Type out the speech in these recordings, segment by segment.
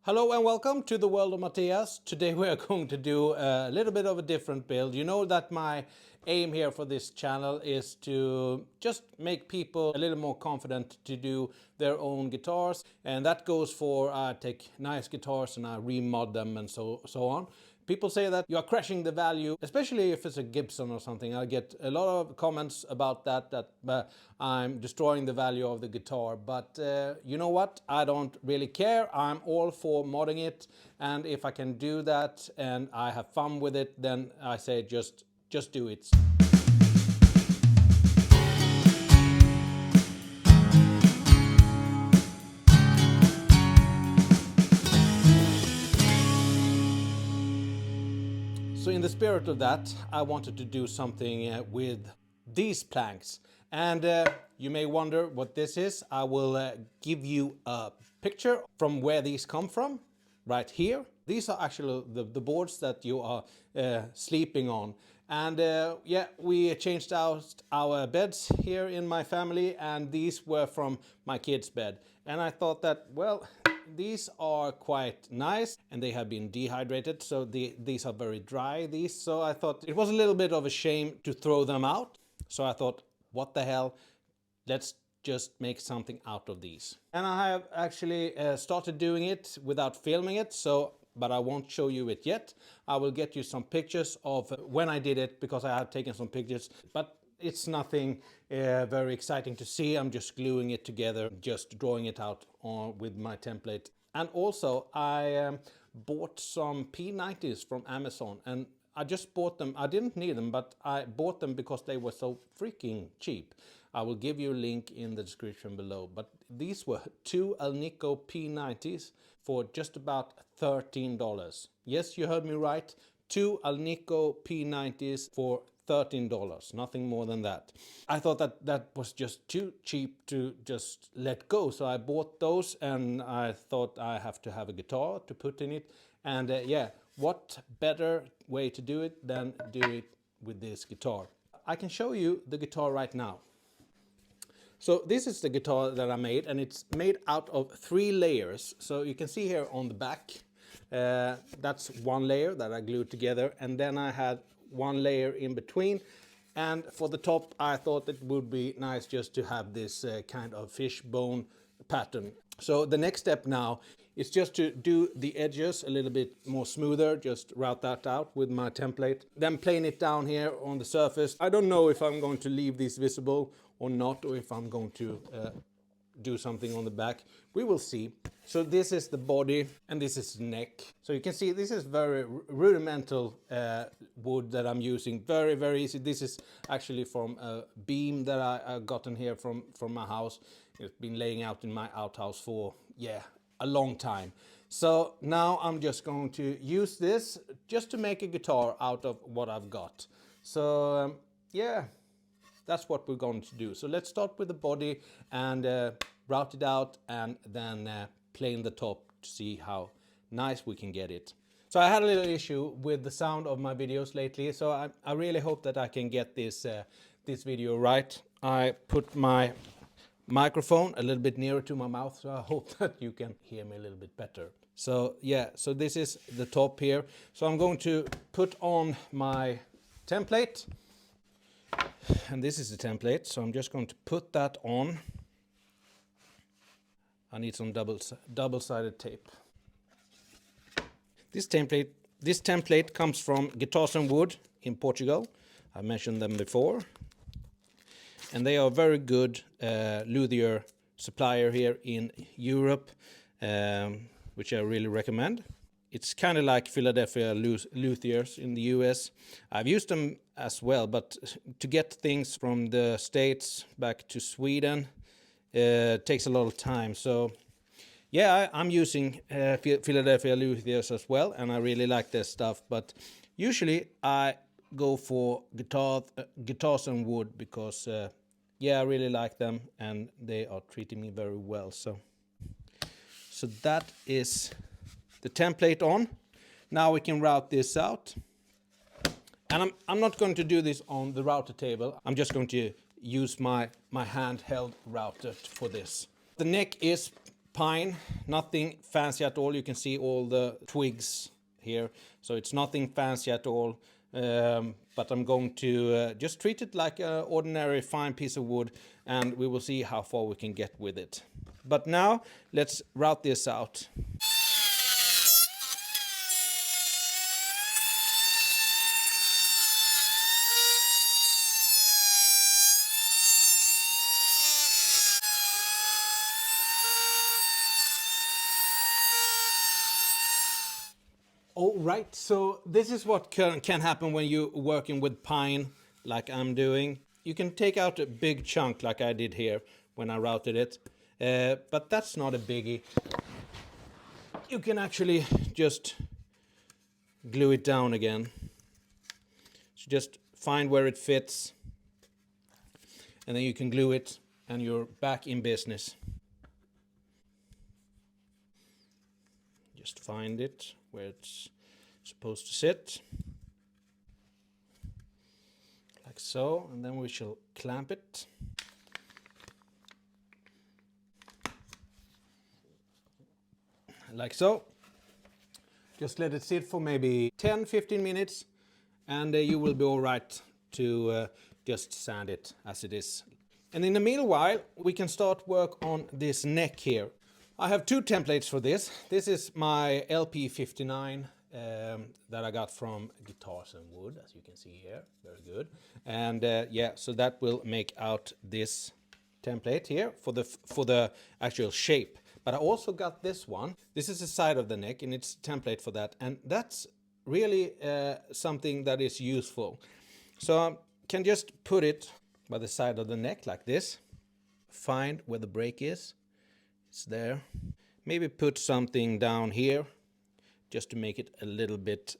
Hello and welcome to the world of Matthias. Today we are going to do a little bit of a different build. You know that my aim here for this channel is to just make people a little more confident to do their own guitars, and that goes for I take nice guitars and I remod them and so on. People say that you are crashing the value, especially if it's a Gibson or something. I get a lot of comments about that I'm destroying the value of the guitar. But you know what? I don't really care. I'm all for modding it. And if I can do that and I have fun with it, then I say just do it. So in the spirit of that, I wanted to do something with these planks. And you may wonder what this is. I will give you a picture from where these come from, right here. These are actually the boards that you are sleeping on. And yeah, we changed out our beds here in my family, and these were from my kids' bed. And I thought that, well, these are quite nice and they have been dehydrated, so these are very dry, these. So I thought it was a little bit of a shame to throw them out. So I thought, what the hell, let's just make something out of these. And I have actually started doing it without filming it, but I won't show you it yet. I will get you some pictures of when I did it, because I have taken some pictures, but it's nothing very exciting to see. I'm just gluing it together, just drawing it out with my template. And also I bought some P90s from Amazon, and I just bought them. I didn't need them, but I bought them because they were so freaking cheap. I will give you a link in the description below. But these were two Alnico P90s for just about $13. Yes, you heard me right. Two Alnico P90s for $13, nothing more than that. I thought that was just too cheap to just let go, so I bought those, and I thought I have to have a guitar to put in it. And yeah, what better way to do it than do it with this guitar. I can show you the guitar right now. So this is the guitar that I made, and it's made out of 3 layers. So you can see here on the back, that's one layer that I glued together, and then I had one layer in between. And for the top, I thought it would be nice just to have this kind of fishbone pattern. So the next step now is just to do the edges a little bit more smoother, just route that out with my template. Then plane it down here on the surface. I don't know if I'm going to leave this visible or not, or if I'm going to do something on the back. We will see. So this is the body and this is the neck. So you can see this is very rudimental wood that I'm using. Very, very easy. This is actually from a beam that I gotten here from my house. It's been laying out in my outhouse for, yeah, a long time. So now I'm just going to use this just to make a guitar out of what I've got. So yeah, that's what we're going to do. So let's start with the body and route it out, and then plane the top to see how nice we can get it. So I had a little issue with the sound of my videos lately, so I really hope that I can get this video right. I put my microphone a little bit nearer to my mouth, so I hope that you can hear me a little bit better. So yeah, so this is the top here. So I'm going to put on my template. And this is the template, so I'm just going to put that on. I need some double-sided tape. This template comes from Guitars and Wood in Portugal. I mentioned them before. And they are a very good luthier supplier here in Europe, which I really recommend. It's kind of like Philadelphia luthiers in the US. I've used them as well, but to get things from the States back to Sweden takes a lot of time. So yeah, I'm using Philadelphia luthiers as well, and I really like their stuff. But usually I go for Guitars and Wood because yeah, I really like them and they are treating me very well. So that is the template on. Now we can route this out. And I'm not going to do this on the router table. I'm just going to use my handheld router for this. The neck is pine, nothing fancy at all. You can see all the twigs here, so it's nothing fancy at all. But I'm going to just treat it like an ordinary fine piece of wood, and we will see how far we can get with it. But now let's route this out. All right, so this is what can happen when you're working with pine like I'm doing. You can take out a big chunk like I did here when I routed it, but that's not a biggie. You can actually just glue it down again. So just find where it fits, and then you can glue it and you're back in business. Just find it where it's supposed to sit, like so, and then we shall clamp it. Like so. Just let it sit for maybe 10-15 minutes, and you will be all right to just sand it as it is. And in the meanwhile, we can start work on this neck here. I have two templates for this. This is my LP59 that I got from Guitars and Wood, as you can see here. Very good. And yeah, so that will make out this template here for the actual shape. But I also got this one. This is the side of the neck, and it's a template for that. And that's really something that is useful. So I can just put it by the side of the neck like this. Find where the break is. It's there. Maybe put something down here just to make it a little bit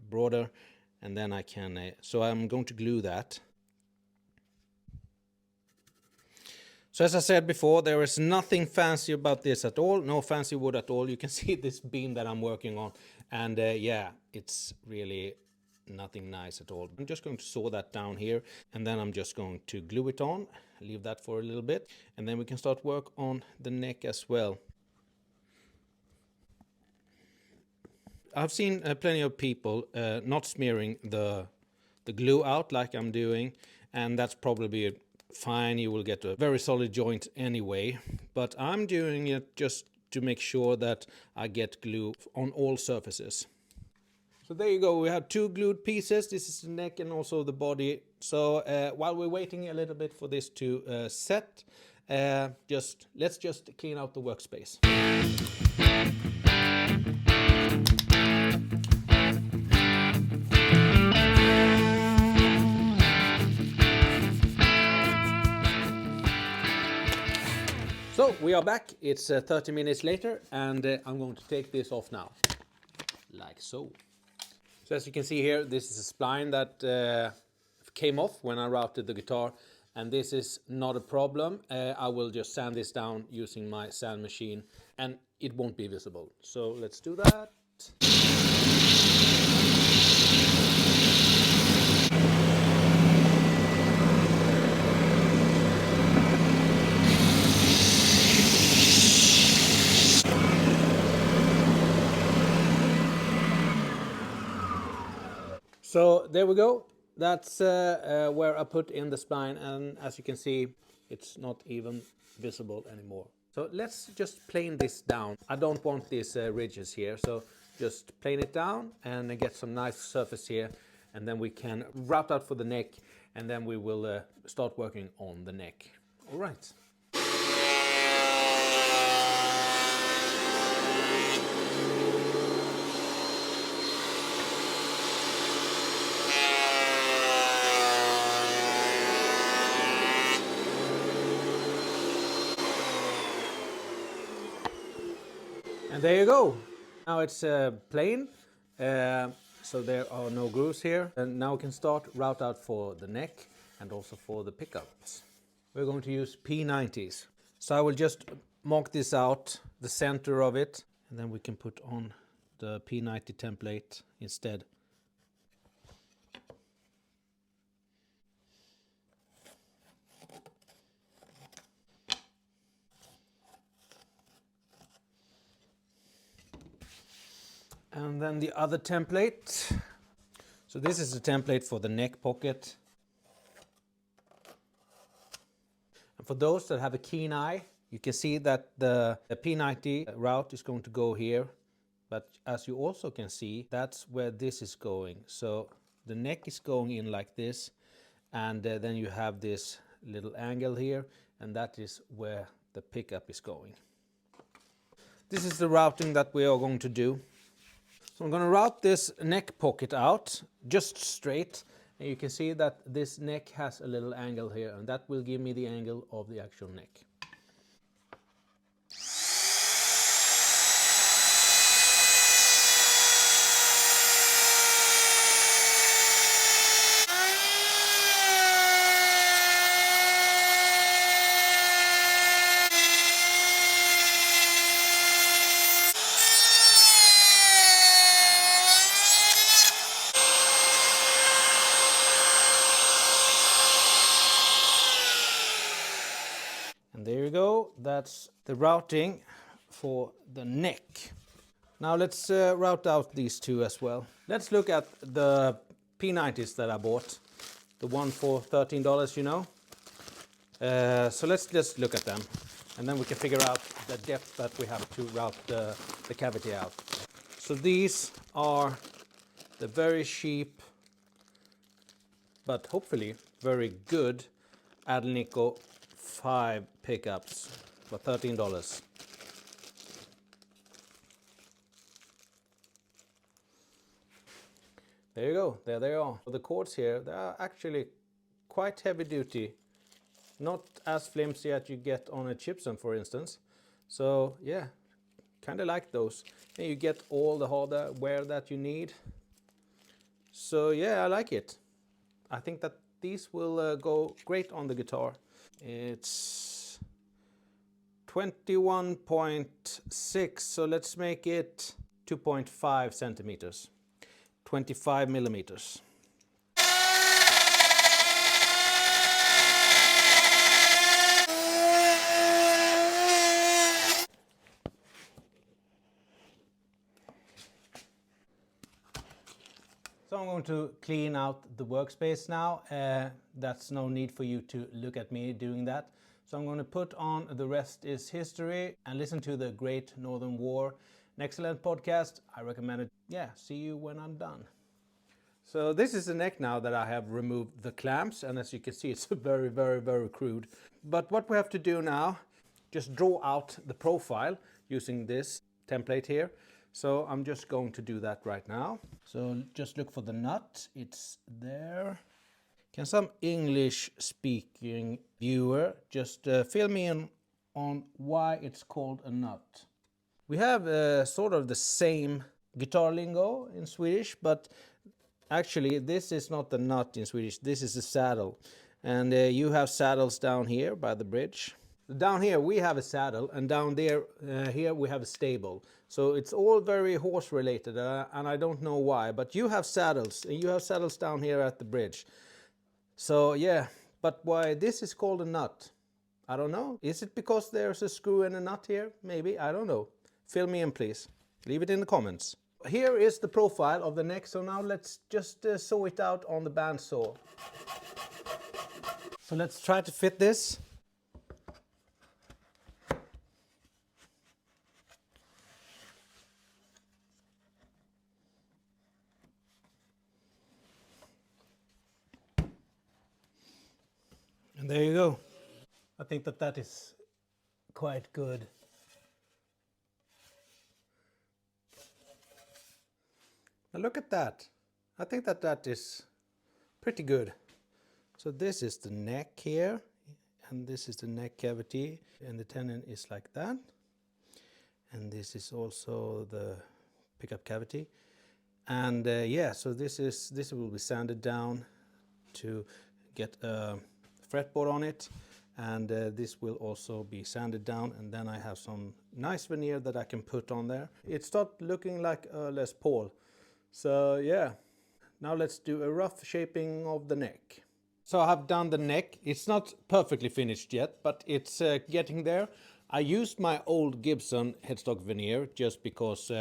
broader. And then I can... so I'm going to glue that. So as I said before, there is nothing fancy about this at all, no fancy wood at all. You can see this beam that I'm working on, and yeah, it's really nothing nice at all. I'm just going to saw that down here, and then I'm just going to glue it on, leave that for a little bit, and then we can start work on the neck as well. I've seen plenty of people not smearing the glue out like I'm doing, and that's probably fine. You will get a very solid joint anyway, but I'm doing it just to make sure that I get glue on all surfaces. So there you go, we have two glued pieces. This is the neck and also the body. So while we're waiting a little bit for this to set, let's just clean out the workspace. So we are back, it's 30 minutes later, and I'm going to take this off now, like so. So as you can see here, this is a spline that came off when I routed the guitar, and this is not a problem. I will just sand this down using my sand machine, and it won't be visible. So let's do that. So there we go. That's where I put in the spline, and as you can see, it's not even visible anymore. So let's just plane this down. I don't want these ridges here, so just plane it down and get some nice surface here, and then we can route out for the neck, and then we will start working on the neck. All right. And there you go. Now it's plain, so there are no grooves here. And now we can start route out for the neck and also for the pickups. We're going to use P90s. So I will just mark this out, the center of it, and then we can put on the P90 template instead. And then the other template. So this is the template for the neck pocket. And for those that have a keen eye, you can see that the P90 route is going to go here. But as you also can see, that's where this is going. So the neck is going in like this, and then you have this little angle here, and that is where the pickup is going. This is the routing that we are going to do. So I'm going to route this neck pocket out just straight, and you can see that this neck has a little angle here, and that will give me the angle of the actual neck. And there you go, that's the routing for the neck. Now let's route out these two as well. Let's look at the P90s that I bought. The one for $13, you know. So let's just look at them, and then we can figure out the depth that we have to route the cavity out. So these are the very cheap, but hopefully very good Alnico 5 pickups for $13. There you go, there they are. The cords here, they are actually quite heavy duty. Not as flimsy as you get on a gypsum, for instance. So yeah, kind of like those. And you get all the hardware that you need. So yeah, I like it. I think that these will go great on the guitar. It's 21.6, so let's make it 2.5 centimeters. 25 millimeters. So I'm going to clean out the workspace now. That's no need for you to look at me doing that. So I'm going to put on The Rest is History and listen to The Great Northern War. An excellent podcast. I recommend it. Yeah, see you when I'm done. So this is the neck now that I have removed the clamps, and as you can see, it's very, very, very crude. But what we have to do now, just draw out the profile using this template here. So I'm just going to do that right now. So just look for the nut, it's there. Can some English speaking viewer just fill me in on why it's called a nut? We have sort of the same guitar lingo in Swedish, but actually this is not the nut in Swedish, this is the saddle. And you have saddles down here by the bridge. Down here we have a saddle, and down there here we have a stable. So it's all very horse related, and I don't know why, but you have saddles, and you have saddles down here at the bridge. So yeah, but why this is called a nut? I don't know. Is it because there's a screw and a nut here? Maybe, I don't know. Fill me in, please. Leave it in the comments. Here is the profile of the neck, so now let's just saw it out on the bandsaw. So let's try to fit this. And there you go. I think that that is quite good. Now look at that. I think that that is pretty good. So this is the neck here, and this is the neck cavity, and the tenon is like that. And this is also the pickup cavity. And yeah, so this will be sanded down to get a fretboard on it, and this will also be sanded down, and then I have some nice veneer that I can put on there. It starts looking like a Les Paul. So yeah, now let's do a rough shaping of the neck. So I have done the neck. It's not perfectly finished yet, but it's getting there. I used my old Gibson headstock veneer just because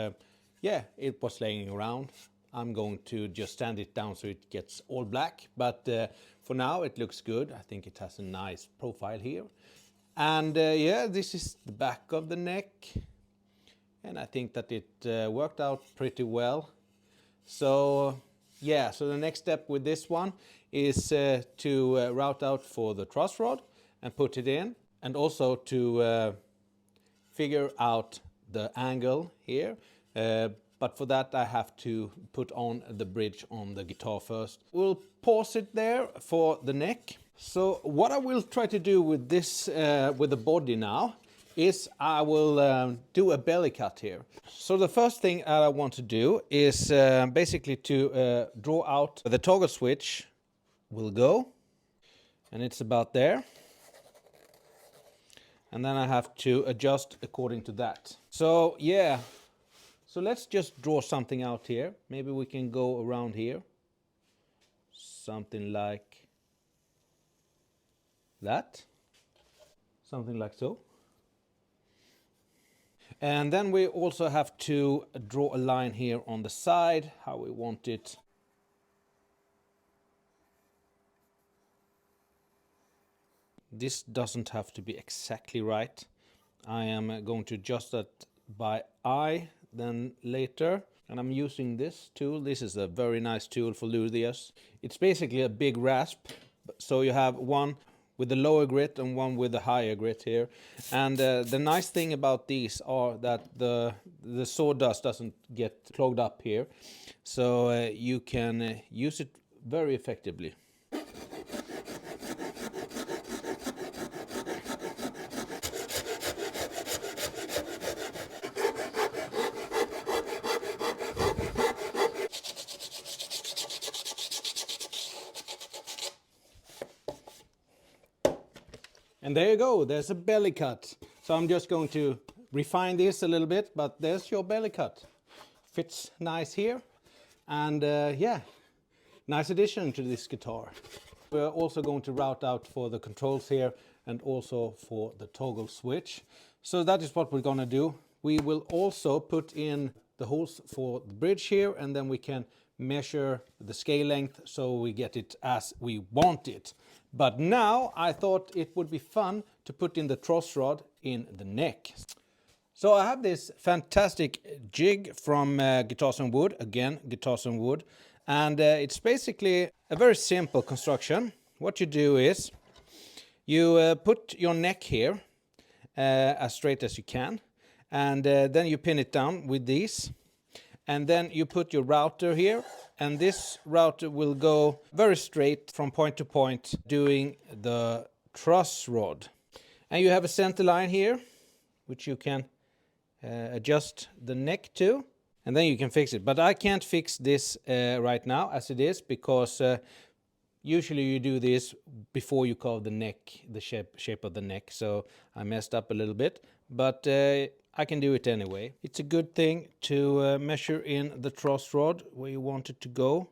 yeah, it was laying around. I'm going to just sand it down so it gets all black, but for now it looks good. I think it has a nice profile here. And yeah, this is the back of the neck, and I think that it worked out pretty well. So yeah, so the next step with this one is to route out for the truss rod and put it in, and also to figure out the angle here. But for that I have to put on the bridge on the guitar first. We'll pause it there for the neck. So what I will try to do with this, with the body now, is I will do a belly cut here. So the first thing I want to do is basically to draw out the toggle switch will go, and it's about there. And then I have to adjust according to that. So yeah, so let's just draw something out here. Maybe we can go around here. Something like that. Something like so. And then we also have to draw a line here on the side, how we want it. This doesn't have to be exactly right. I am going to adjust that by eye then later. And I'm using this tool. This is a very nice tool for luthiers. It's basically a big rasp. So you have one with the lower grit and one with the higher grit here. And the nice thing about these are that the sawdust doesn't get clogged up here. So you can use it very effectively. And there you go, there's a belly cut. So I'm just going to refine this a little bit, but there's your belly cut. Fits nice here. And yeah, nice addition to this guitar. We're also going to route out for the controls here and also for the toggle switch. So that is what we're gonna do. We will also put in the holes for the bridge here, and then we can measure the scale length so we get it as we want it. But now I thought it would be fun to put in the truss rod in the neck. So I have this fantastic jig from Guitars and Wood, again Guitars and Wood, and it's basically a very simple construction. What you do is you put your neck here as straight as you can, and then you pin it down with these, and then you put your router here, and this router will go very straight from point to point doing the truss rod. And you have a center line here which you can adjust the neck to, and then you can fix it. But I can't fix this right now as it is, because usually you do this before you carve the neck, the shape of the neck. So I messed up a little bit, but I can do it anyway. It's a good thing to measure in the truss rod where you want it to go.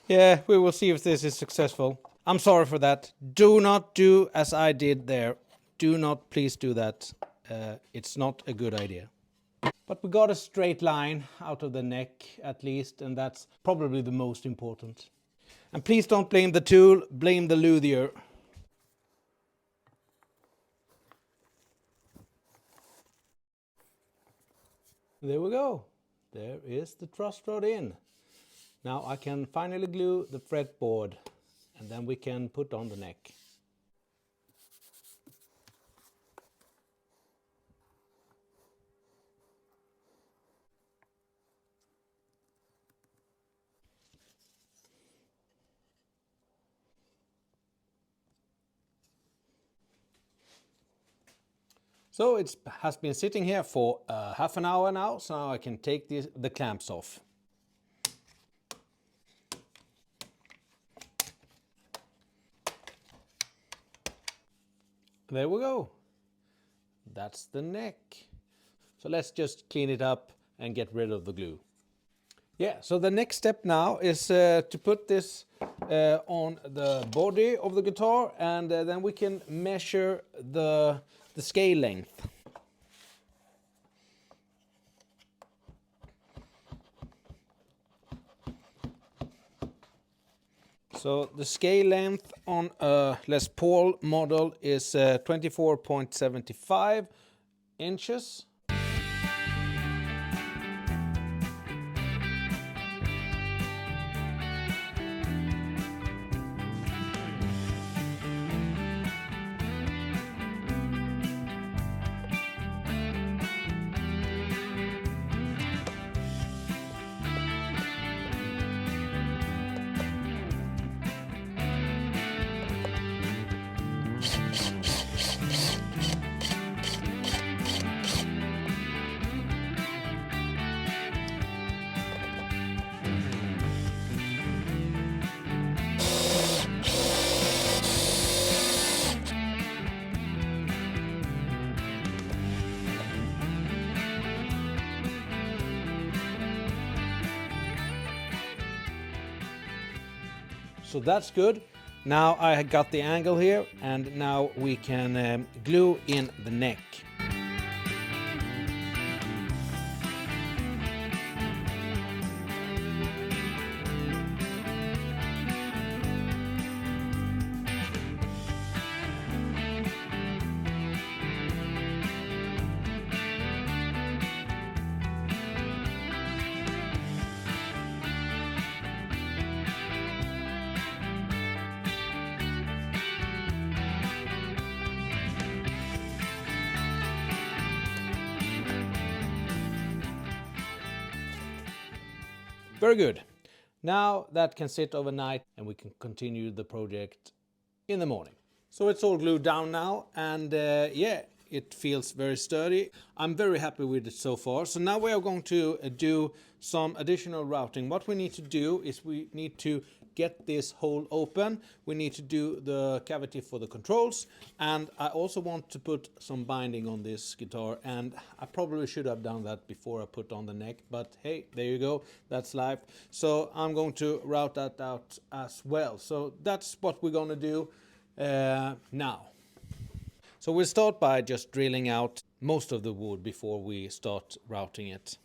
Yeah, we will see if this is successful. I'm sorry for that. Do not do as I did there. Do not please do that. It's not a good idea. But we got a straight line out of the neck at least, and that's probably the most important. And please don't blame the tool, blame the luthier. There we go. There is the truss rod in. Now I can finally glue the fretboard, and then we can put on the neck. So it has been sitting here for half an hour now, so now I can take the clamps off. There we go. That's the neck. So let's just clean it up and get rid of the glue. Yeah, so the next step now is to put this on the body of the guitar, and then we can measure the scale length. So the scale length on a Les Paul model is 24.75 inches. So that's good. Now I got the angle here, and now we can glue in the neck. Very good. Now that can sit overnight and we can continue the project in the morning. So it's all glued down now, and yeah, it feels very sturdy. I'm very happy with it so far. So now we are going to do some additional routing. What we need to do is we need to get this hole open. We need to do the cavity for the controls, and I also want to put some binding on this guitar, and I probably should have done that before I put on the neck, but hey, there you go, that's life. So I'm going to route that out as well. So that's what we're going to do now. So we'll start by just drilling out most of the wood before we start routing it.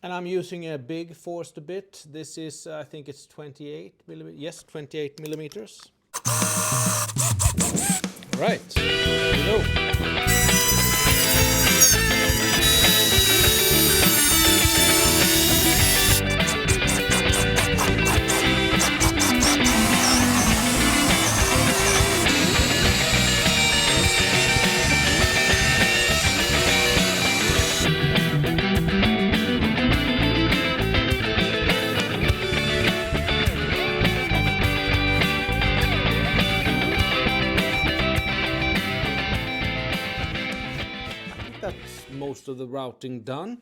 And I'm using a big forced bit. This is, I think it's 28 millimeters. Yes, 28 millimeters. All right, here we go. Most of the routing done.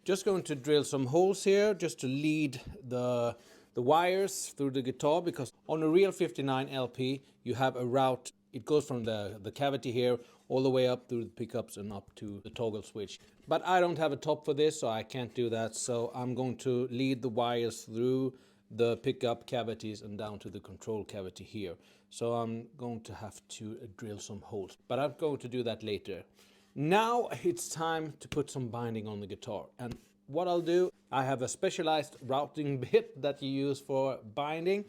Just going to drill some holes here just to lead the wires through the guitar, because on a real 59 LP you have a route. It goes from the cavity here all the way up through the pickups and up to the toggle switch. But I don't have a top for this, so I can't do that. So I'm going to lead the wires through the pickup cavities and down to the control cavity here. So I'm going to have to drill some holes, but I'm going to do that later. Now it's time to put some binding on the guitar, and what I'll do, I have a specialized routing bit that you use for binding,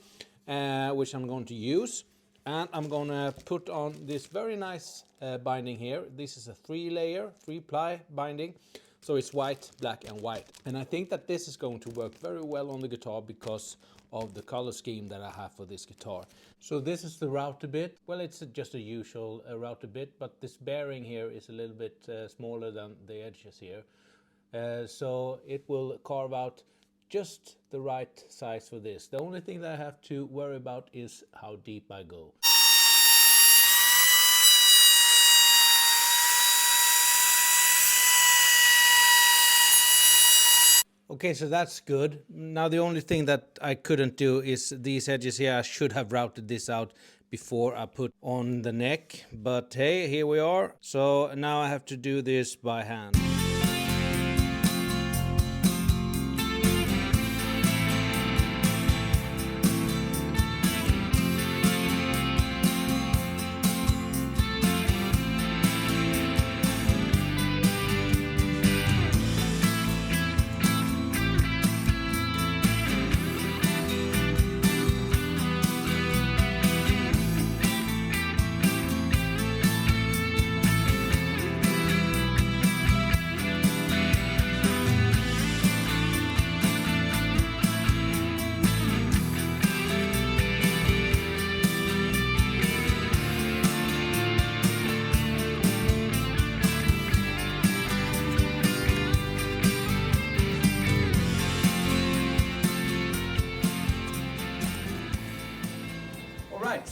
which I'm going to use, and I'm going to put on this very nice binding here. This is a 3-ply binding, so it's white, black and white, and I think that this is going to work very well on the guitar because of the color scheme that I have for this guitar. So this is the router bit. Well, it's just a usual router bit, but this bearing here is a little bit smaller than the edges here. So it will carve out just the right size for this. The only thing that I have to worry about is how deep I go. Okay, so that's good. Now the only thing that I couldn't do is these edges here. I should have routed this out before I put on the neck, but hey, here we are. So now I have to do this by hand.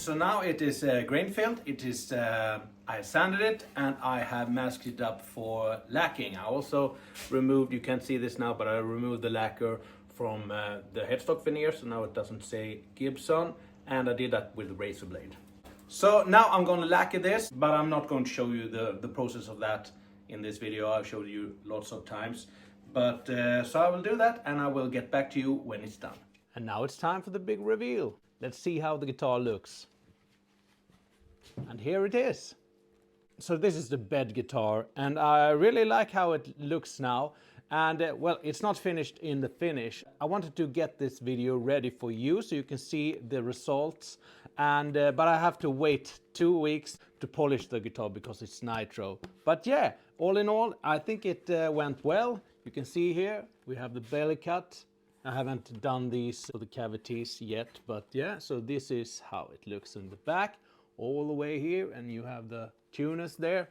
So now it is grain filled. It is I sanded it and I have masked it up for lacquering. I also removed, you can't see this now, but I removed the lacquer from the headstock veneer, so now it doesn't say Gibson, and I did that with the razor blade. So now I'm going to lacquer this, but I'm not going to show you the process of that in this video. I've showed you lots of times, but so I will do that and I will get back to you when it's done. And now it's time for the big reveal. Let's see how the guitar looks. And here it is. So this is the bed guitar, and I really like how it looks now. And well, it's not finished in the finish. I wanted to get this video ready for you so you can see the results. And but I have to wait 2 weeks to polish the guitar because it's nitro. But yeah, all in all, I think it went well. You can see here we have the belly cut. I haven't done these for the cavities yet, but yeah, so this is how it looks in the back, all the way here, and you have the tuners there.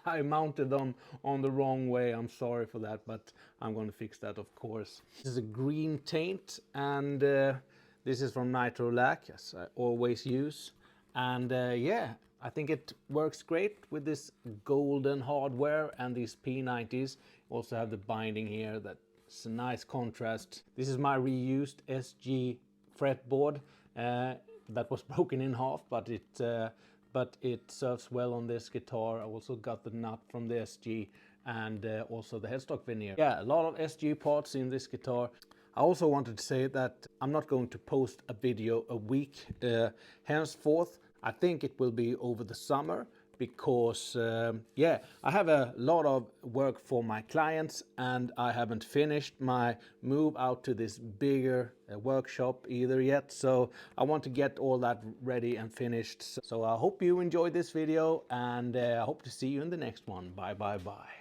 I mounted them on the wrong way, I'm sorry for that, but I'm going to fix that, of course. This is a green taint, and this is from Nitro Lac, as I always use. And yeah, I think it works great with this golden hardware and these P90s. Also have the binding here, that's a nice contrast. This is my reused SG fretboard that was broken in half, but it serves well on this guitar. I also got the nut from the SG and also the headstock veneer. Yeah, a lot of SG parts in this guitar. I also wanted to say that I'm not going to post a video a week henceforth. I think it will be over the summer because yeah, I have a lot of work for my clients and I haven't finished my move out to this bigger workshop either yet. So I want to get all that ready and finished. So I hope you enjoyed this video, and I hope to see you in the next one. Bye bye bye.